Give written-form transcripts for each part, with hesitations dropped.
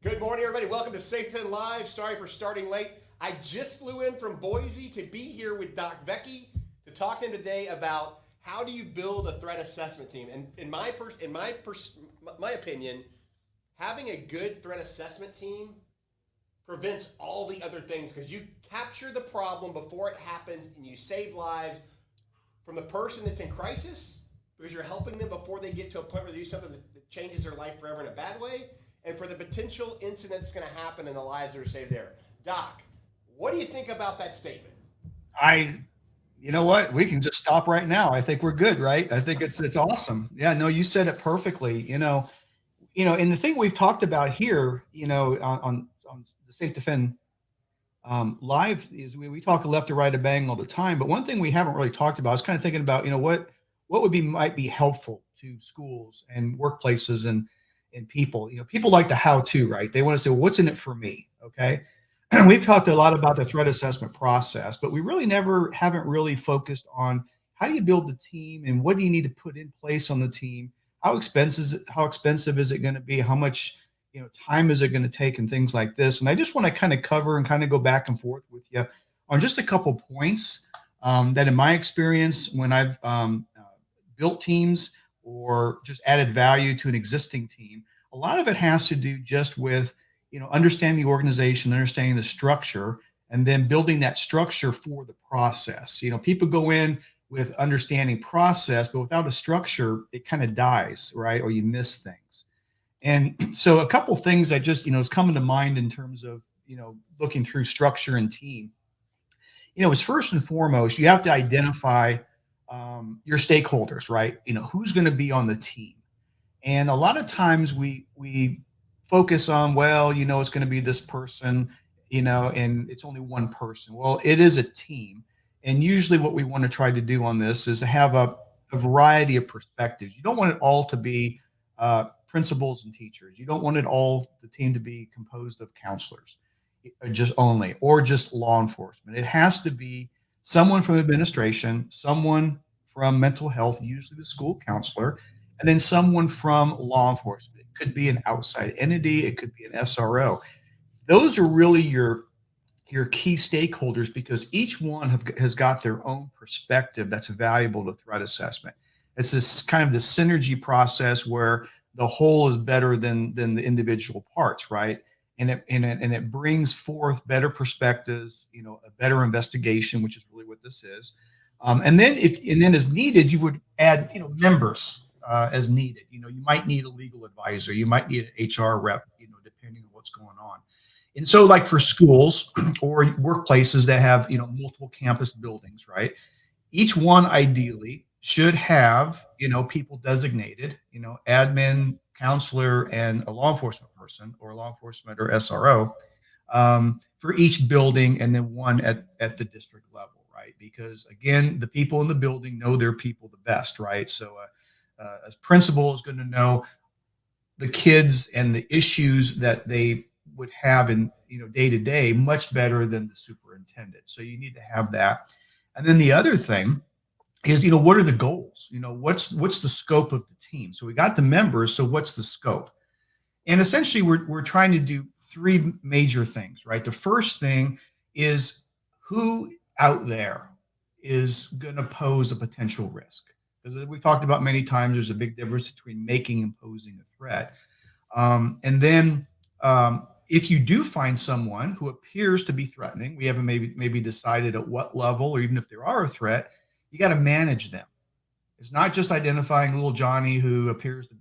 Good morning, everybody. Welcome to SafeDefend Live. Sorry for starting late. I just flew in from Boise to be here with Doc Vecchi to talk to him today about how do you build a threat assessment team. And my opinion, having a good threat assessment team prevents all the other things because you capture the problem before it happens and you save lives from the person that's in crisis because you're helping them before they get to a point where they do something that changes their life forever in a bad way, and for the potential incident that's going to happen and the lives that are saved there. Doc, what do you think about that statement? I, you know what? We can just stop right now. I think we're good, right? I think it's awesome. Yeah, no, you said it perfectly. And the thing we've talked about here, on the Safe Defend live is we talk left to right of bang all the time. But one thing we haven't really talked about is kind of thinking about, what would be might be helpful to schools and workplaces and people. People like the how to, right? They want to say, well, what's in it for me? Okay. We've talked a lot about the threat assessment process, but we really never haven't really focused on how do you build the team and what do you need to put in place on the team? How expensive is it going to be? How much time is it going to take and things like this? And I just want to kind of cover and kind of go back and forth with you on just a couple points that in my experience when I've built teams or just added value to an existing team, a lot of it has to do just with understanding the organization, understanding the structure, and then building that structure for the process. People go in with understanding process, but without a structure, it kind of dies, right? Or you miss things. And so a couple things that just is coming to mind in terms of looking through structure and team. Is first and foremost, you have to identify your stakeholders, right? Who's going to be on the team. And a lot of times we focus on, well, it's going to be this person, and it's only one person. Well, it is a team. And usually what we want to try to do on this is to have a variety of perspectives. You don't want it all to be principals and teachers. You don't want the team to be composed of counselors, or just law enforcement. It has to be someone from administration, someone from mental health, usually the school counselor, and then someone from law enforcement. It could be an outside entity, it could be an SRO. Those are really your key stakeholders because each one has got their own perspective that's valuable to threat assessment. It's this kind of the synergy process where the whole is better than the individual parts, right? And it brings forth better perspectives, a better investigation, which is really what this is. And then as needed, you would add, members as needed. You might need a legal advisor, you might need an HR rep, depending on what's going on. And so, like for schools or workplaces that have, multiple campus buildings, right? Each one ideally should have, people designated, admin, counselor, and a law enforcement person or law enforcement or SRO for each building, and then one at the district level, right? Because again, the people in the building know their people the best, right? So as principal is going to know the kids and the issues that they would have in day to day much better than the superintendent. So you need to have that. And then the other thing is, what are the goals? What's the scope of the team? So we got the members. So what's the scope? And essentially, we're trying to do three major things, right? The first thing is who out there is going to pose a potential risk. Because as we talked about many times, there's a big difference between making and posing a threat. And then if you do find someone who appears to be threatening, we haven't maybe decided at what level, or even if there are a threat, you got to manage them. It's not just identifying little Johnny who appears to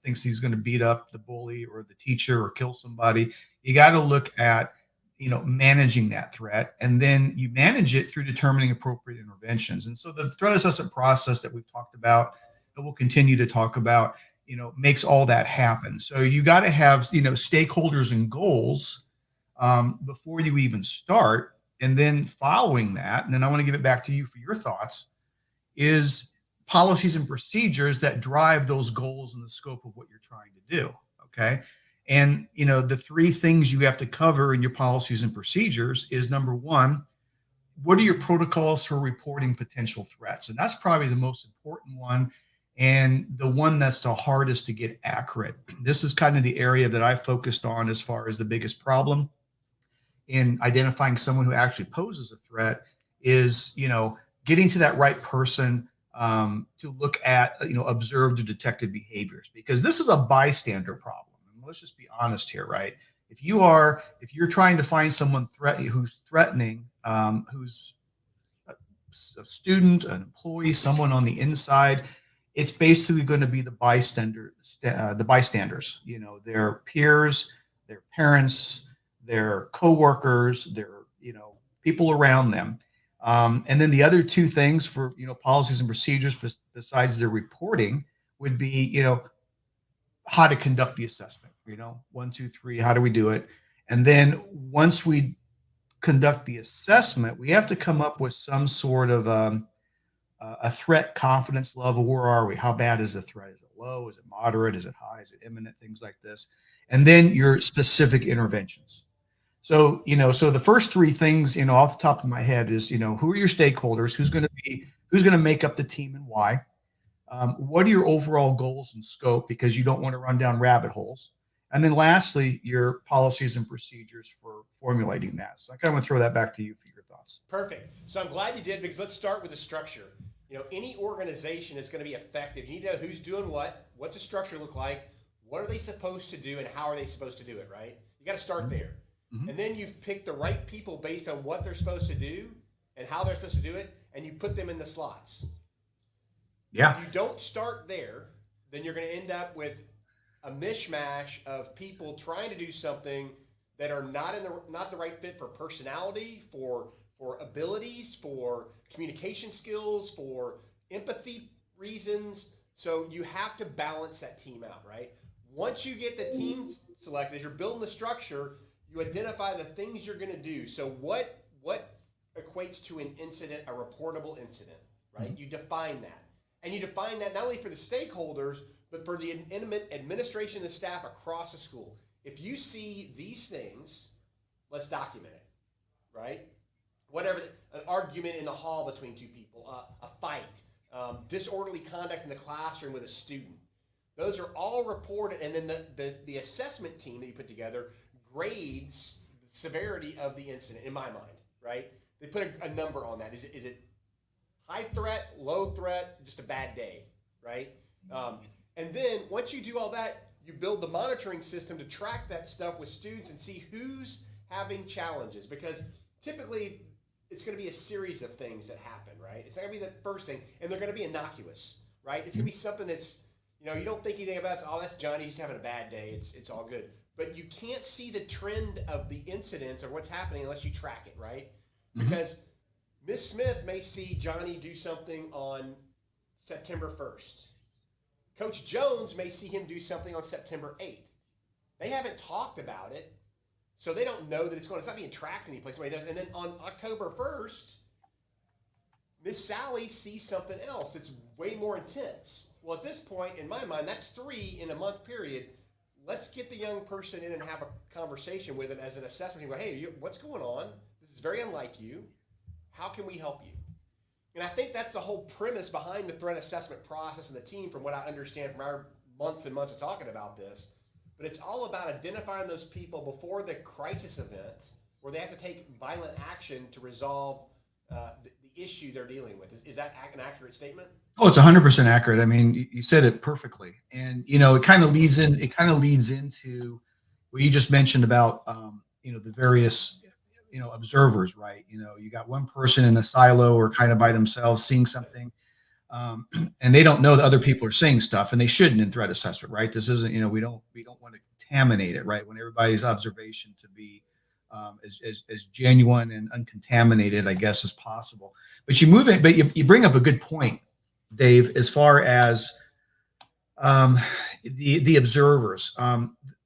thinks he's going to beat up the bully or the teacher or kill somebody. You got to look at managing that threat, and then you manage it through determining appropriate interventions. And so the threat assessment process that we've talked about, that we'll continue to talk about, makes all that happen. So you got to have stakeholders and goals before you even start. And then following that, and then I want to give it back to you for your thoughts, is policies and procedures that drive those goals and the scope of what you're trying to do. Okay. And, the three things you have to cover in your policies and procedures is number one, what are your protocols for reporting potential threats? And that's probably the most important one. and the one that's the hardest to get accurate. This is kind of the area that I focused on as far as the biggest problem in identifying someone who actually poses a threat is, getting to that right person to look at, observed or detected behaviors, because this is a bystander problem. And let's just be honest here, right? If you're trying to find someone who's threatening, who's a student, an employee, someone on the inside, it's basically going to be the bystanders, their peers, their parents, their coworkers, their, people around them. And then the other two things for, policies and procedures besides their reporting would be, how to conduct the assessment, 1, 2, 3, how do we do it? And then once we conduct the assessment, we have to come up with some sort of a threat confidence level. Where are we? How bad is the threat? Is it low? Is it moderate? Is it high? Is it imminent? Things like this. And then your specific interventions. So, so the first three things, off the top of my head is, who are your stakeholders? Who's going to make up the team and why? What are your overall goals and scope? Because you don't want to run down rabbit holes. And then lastly, your policies and procedures for formulating that. So I kind of want to throw that back to you for your thoughts. Perfect. So I'm glad you did, because let's start with the structure. Any organization is going to be effective. You need to know who's doing what. What's the structure look like? What are they supposed to do, and how are they supposed to do it, right? You got to start there. Mm-hmm. And then you've picked the right people based on what they're supposed to do and how they're supposed to do it, and you put them in the slots. Yeah. If you don't start there, then you're going to end up with a mishmash of people trying to do something that are not the right fit for personality, for abilities, for communication skills, for empathy reasons. So you have to balance that team out, right? Once you get the team selected, as you're building the structure, you identify the things you're going to do. So what equates to an incident, a reportable incident, right? Mm-hmm. You define that. And you define that not only for the stakeholders, but for the administration and the staff across the school. If you see these things, let's document it, right? Whatever, an argument in the hall between two people, a fight, disorderly conduct in the classroom with a student. Those are all reported, and then the assessment team that you put together grades the severity of the incident, in my mind, right? They put a number on that. Is it high threat, low threat, just a bad day, right? And then once you do all that, you build the monitoring system to track that stuff with students and see who's having challenges, because typically it's going to be a series of things that happen, right? It's not going to be the first thing, and they're going to be innocuous, right? It's going to be something that's, you don't think anything about it. Oh, that's Johnny, he's having a bad day. It's all good. But you can't see the trend of the incidents or what's happening unless you track it, right? Mm-hmm. Because Miss Smith may see Johnny do something on September 1st. Coach Jones may see him do something on September 8th. They haven't talked about it, so they don't know that it's not being tracked any place. And then on October 1st, Miss Sally sees something else that's way more intense. Well, at this point, in my mind, that's 3 in a month period. Let's get the young person in and have a conversation with them as an assessment. Go, hey, what's going on? This is very unlike you. How can we help you? And I think that's the whole premise behind the threat assessment process and the team, from what I understand from our months and months of talking about this. But it's all about identifying those people before the crisis event where they have to take violent action to resolve the issue they're dealing with. Is that an accurate statement? Oh, it's 100% accurate. I mean, you said it perfectly. And, it kind of leads into what you just mentioned about, the various, observers, right? You got one person in a silo or kind of by themselves seeing something, and they don't know that other people are saying stuff, and they shouldn't in threat assessment, right? This isn't, we don't want to contaminate it, right? When everybody's observation to be as genuine and uncontaminated, I guess, as possible. But you bring up a good point, Dave, as far as the observers.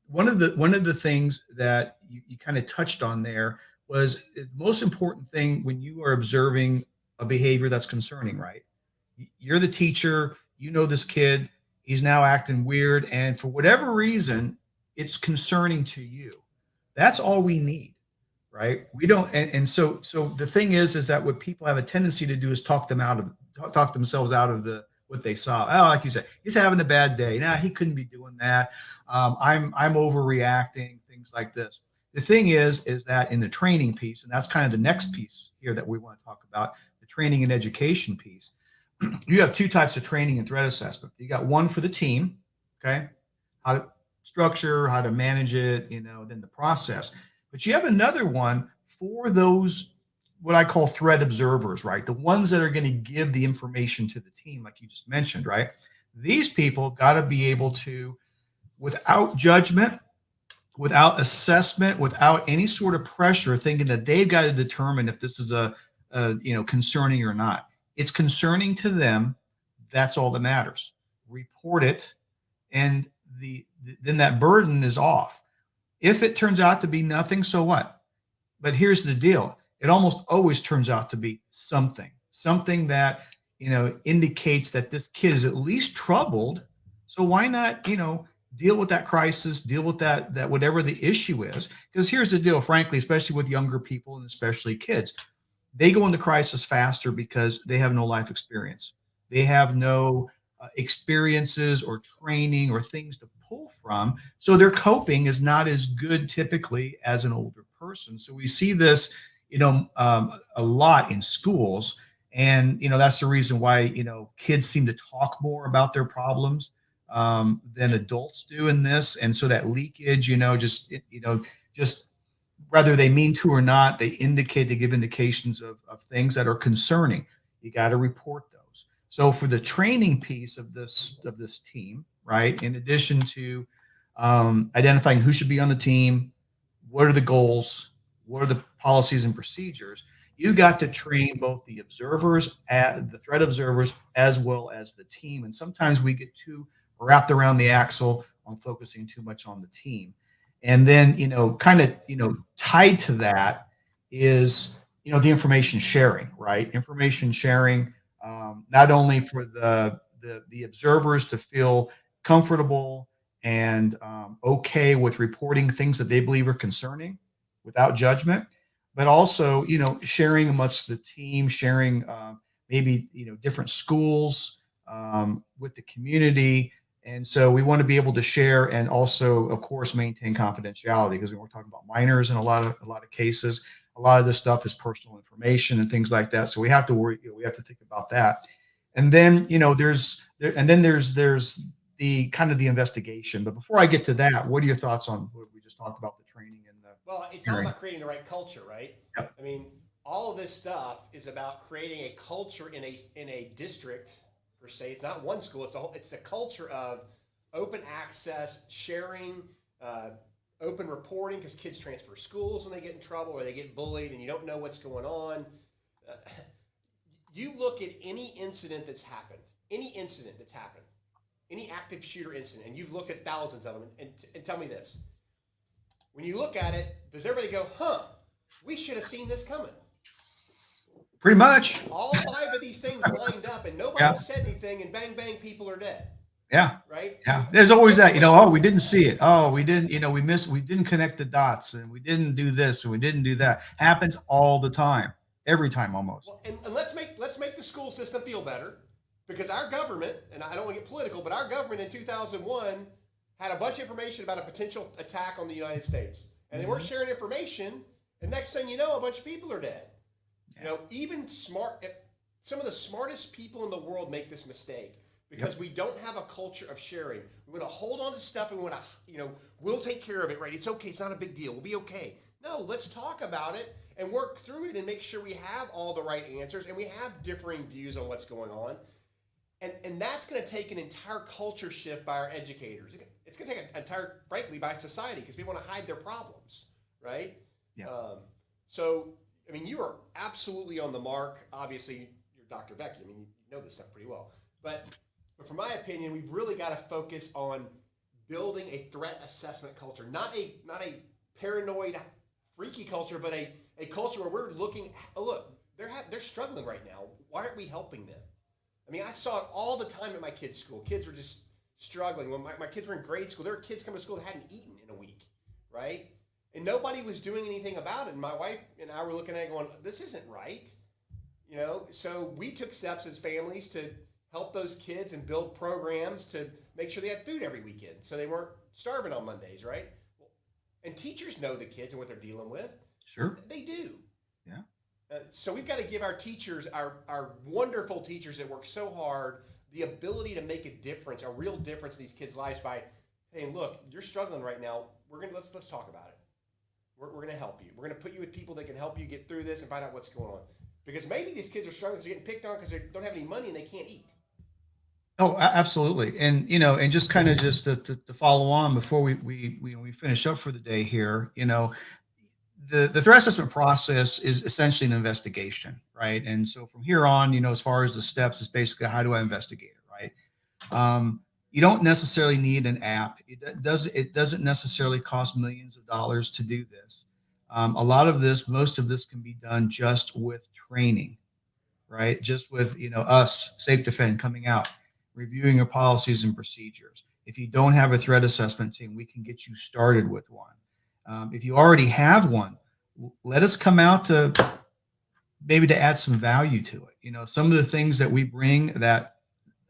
One of the things that you kind of touched on there was the most important thing when you are observing a behavior that's concerning, right? You're the teacher, this kid, he's now acting weird, and for whatever reason, it's concerning to you. That's all we need, right? We don't, and so the thing is that what people have a tendency to do is talk themselves out of the what they saw. Oh, like you said, he's having a bad day. Nah, he couldn't be doing that. I'm overreacting. Things like this. The thing is that in the training piece, and that's kind of the next piece here that we want to talk about, the training and education piece. You have two types of training and threat assessment. You got one for the team, okay, how to structure, how to manage it, then the process. But you have another one for those what I call threat observers, right? The ones that are going to give the information to the team, like you just mentioned, right? These people got to be able to, without judgment, without assessment, without any sort of pressure, thinking that they've got to determine if this is concerning or not. It's concerning to them. That's all that matters. Report it, and then that burden is off. If it turns out to be nothing, so what? But here's the deal. It almost always turns out to be something that, indicates that this kid is at least troubled. So why not, deal with that crisis, deal with that whatever the issue is. Because here's the deal, frankly, especially with younger people and especially kids, they go into crisis faster because they have no life experience. They have no experiences or training or things to pull from. So their coping is not as good typically as an older person. So we see this, a lot in schools. And, that's the reason why, kids seem to talk more about their problems than adults do in this. And so that leakage, just whether they mean to or not, they give indications of things that are concerning. You got to report those. So for the training piece of this team, right, in addition to identifying who should be on the team, what are the goals, what are the policies and procedures, you got to train both the observers, the threat observers, as well as the team. And sometimes we get too wrapped around the axle on focusing too much on the team. And then, kind of, tied to that is, the information sharing, right? Information sharing, not only for the observers to feel comfortable and okay with reporting things that they believe are concerning without judgment, but also, sharing amongst the team, sharing maybe, different schools with the community. And so we want to be able to share and also, of course, maintain confidentiality, because when we're talking about minors in a lot of cases, a lot of this stuff is personal information and things like that. So we have to we have to think about that. And then, there's the kind of the investigation. But before I get to that, what are your thoughts on what we just talked about, the training and the Well, it's all hearing? about creating the right culture, right? Yep. I mean, all of this stuff is about creating a culture in a district per se. It's not one school. It's the culture of open access, sharing, open reporting, because kids transfer schools when they get in trouble or they get bullied and you don't know what's going on. Uh, you look at any incident that's happened, any active shooter incident, and you've looked at thousands of them, and tell me this. When you look at it, does everybody go, huh, we should have seen this coming? Pretty much. All five of these things lined up and nobody Yeah. said anything, and bang, bang, people are dead. Yeah. Right? Yeah. There's always that, oh, we didn't see it. Oh, we didn't, we didn't connect the dots, and we didn't do this and we didn't do that. Happens all the time, every time almost. Well, and let's make the school system feel better, because our government, and I don't want to get political, but our government in 2001 had a bunch of information about a potential attack on the United States. And they weren't sharing information, and next thing you know, a bunch of people are dead. Even some of the smartest people in the world make this mistake, because we don't have a culture of sharing. We want to hold on to stuff, and we want to, we'll take care of it, right? It's okay. It's not a big deal. We'll be okay. No, let's talk about it and work through it and make sure we have all the right answers and we have differing views on what's going on. And that's going to take an entire culture shift by our educators. It's going to take an entire, frankly, by society, because people want to hide their problems, right? Yeah. So, I mean, you are absolutely on the mark. Obviously, you're Dr. Vecchi. I mean, you know this stuff pretty well. But from my opinion, we've really got to focus on building a threat assessment culture, not a paranoid, freaky culture, but a culture where we're looking. Oh, look, they're struggling right now. Why aren't we helping them? I mean, I saw it all the time at my kids' school. Kids were just struggling. When my kids were in grade school, there were kids coming to school that hadn't eaten in a week, right? And nobody was doing anything about it. And my wife and I were looking at it going, this isn't right. So we took steps as families to help those kids and build programs to make sure they had food every weekend so they weren't starving on Mondays, right? And teachers know the kids and what they're dealing with. Sure. They do. Yeah. So we've got to give our teachers, our wonderful teachers that work so hard, the ability to make a difference, a real difference in these kids' lives by saying, look, you're struggling right now. Let's talk about it. We're going to help you. We're going to put you with people that can help you get through this and find out what's going on. Because maybe these kids are struggling, they're getting picked on because they don't have any money and they can't eat. Oh, absolutely. And, and just kind of just to follow on before we finish up for the day here, the threat assessment process is essentially an investigation, right? And so from here on, as far as the steps, it's basically how do I investigate it, right? You don't necessarily need an app. It doesn't necessarily cost millions of dollars to do this. Most of this can be done just with training, right? Just with, us, SafeDefend, coming out, reviewing your policies and procedures. If you don't have a threat assessment team, we can get you started with one. If you already have one, let us come out to maybe to add some value to it. Some of the things that we bring that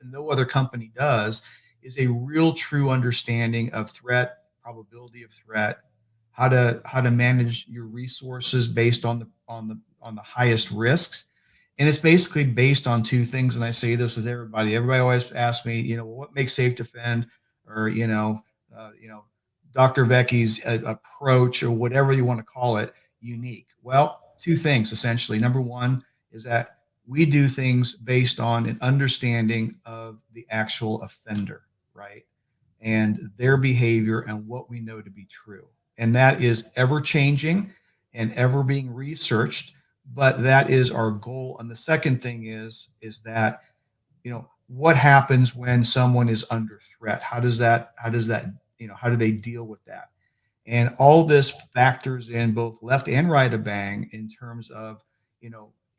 no other company does is a real true understanding of threat, probability of threat, how to manage your resources based on the highest risks. And it's basically based on two things. And I say this with everybody. Everybody always asks me, what makes SafeDefend, or Dr. Vecchi's approach, or whatever you want to call it, unique. Well, two things essentially. Number one is that we do things based on an understanding of the actual offender, right? And their behavior and what we know to be true. And that is ever changing and ever being researched, but that is our goal. And the second thing is that, what happens when someone is under threat? How do they deal with that? And all this factors in both left and right of bang in terms of,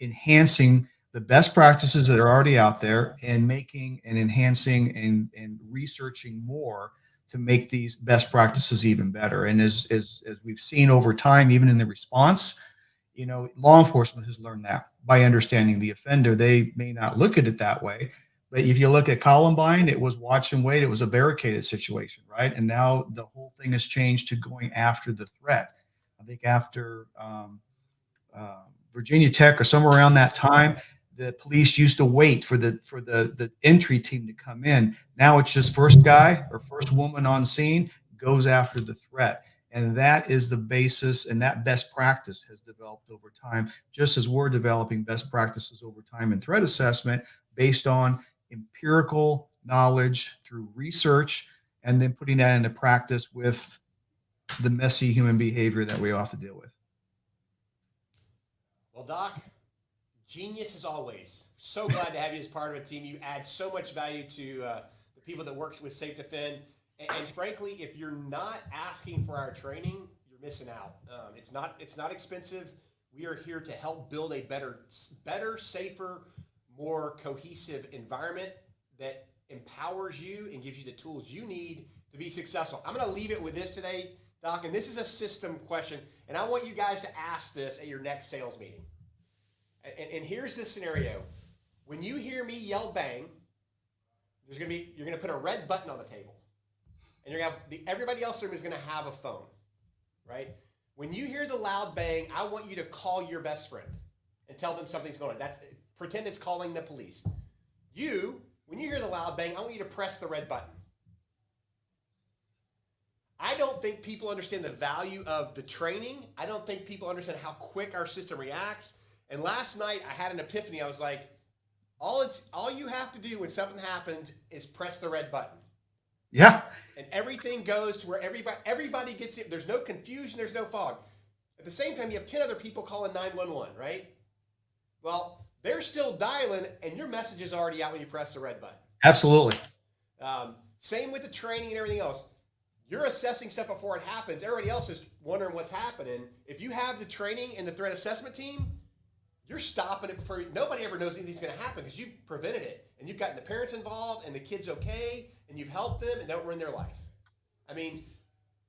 enhancing the best practices that are already out there and making and enhancing and researching more to make these best practices even better. And as we've seen over time, even in the response, law enforcement has learned that by understanding the offender. They may not look at it that way, but if you look at Columbine, it was watch and wait. It was a barricaded situation, right? And now the whole thing has changed to going after the threat. I think after Virginia Tech or somewhere around that time, the police used to wait for the entry team to come in. Now it's just first guy or first woman on scene goes after the threat. And that is the basis, and that best practice has developed over time, just as we're developing best practices over time in threat assessment based on empirical knowledge through research, and then putting that into practice with the messy human behavior that we have to deal with. Well, Doc, genius as always. So glad to have you as part of a team. You add so much value to the people that works with SafeDefend. And frankly, if you're not asking for our training, you're missing out. It's not expensive. We are here to help build a better, safer, more cohesive environment that empowers you and gives you the tools you need to be successful. I'm going to leave it with this today, Doc, and this is a system question, and I want you guys to ask this at your next sales meeting. And here's the scenario. When you hear me yell bang, you're going to put a red button on the table. And you're going to have everybody else in the room is going to have a phone, right? When you hear the loud bang, I want you to call your best friend and tell them something's going on. Pretend it's calling the police. When you hear the loud bang, I want you to press the red button. I don't think people understand the value of the training. I don't think people understand how quick our system reacts. And last night I had an epiphany. I was like, all you have to do when something happens is press the red button. Yeah. And everything goes to where everybody gets it. There's no confusion. There's no fog. At the same time, you have 10 other people calling 911, right? Well, they're still dialing, and your message is already out when you press the red button. Absolutely. Same with the training and everything else. You're assessing stuff before it happens. Everybody else is wondering what's happening. If you have the training and the threat assessment team, you're stopping it before nobody ever knows anything's going to happen because you've prevented it. And you've gotten the parents involved and the kids okay, and you've helped them and don't ruin their life. I mean,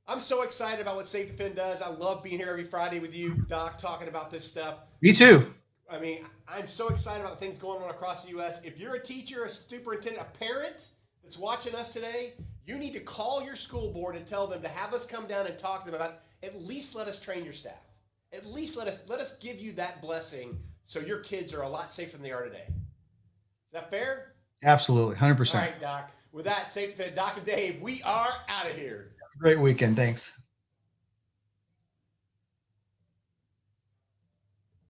I'm so excited about what SafeDefend does. I love being here every Friday with you, Doc, talking about this stuff. Me too. I mean, I'm so excited about the things going on across the U.S. If you're a teacher, a superintendent, a parent that's watching us today, you need to call your school board and tell them to have us come down and talk to them about, at least let us train your staff. At least let us give you that blessing so your kids are a lot safer than they are today. Is that fair? Absolutely, 100%. All right, Doc. With that, SafeDefend, Doc and Dave, we are out of here. Great weekend. Thanks.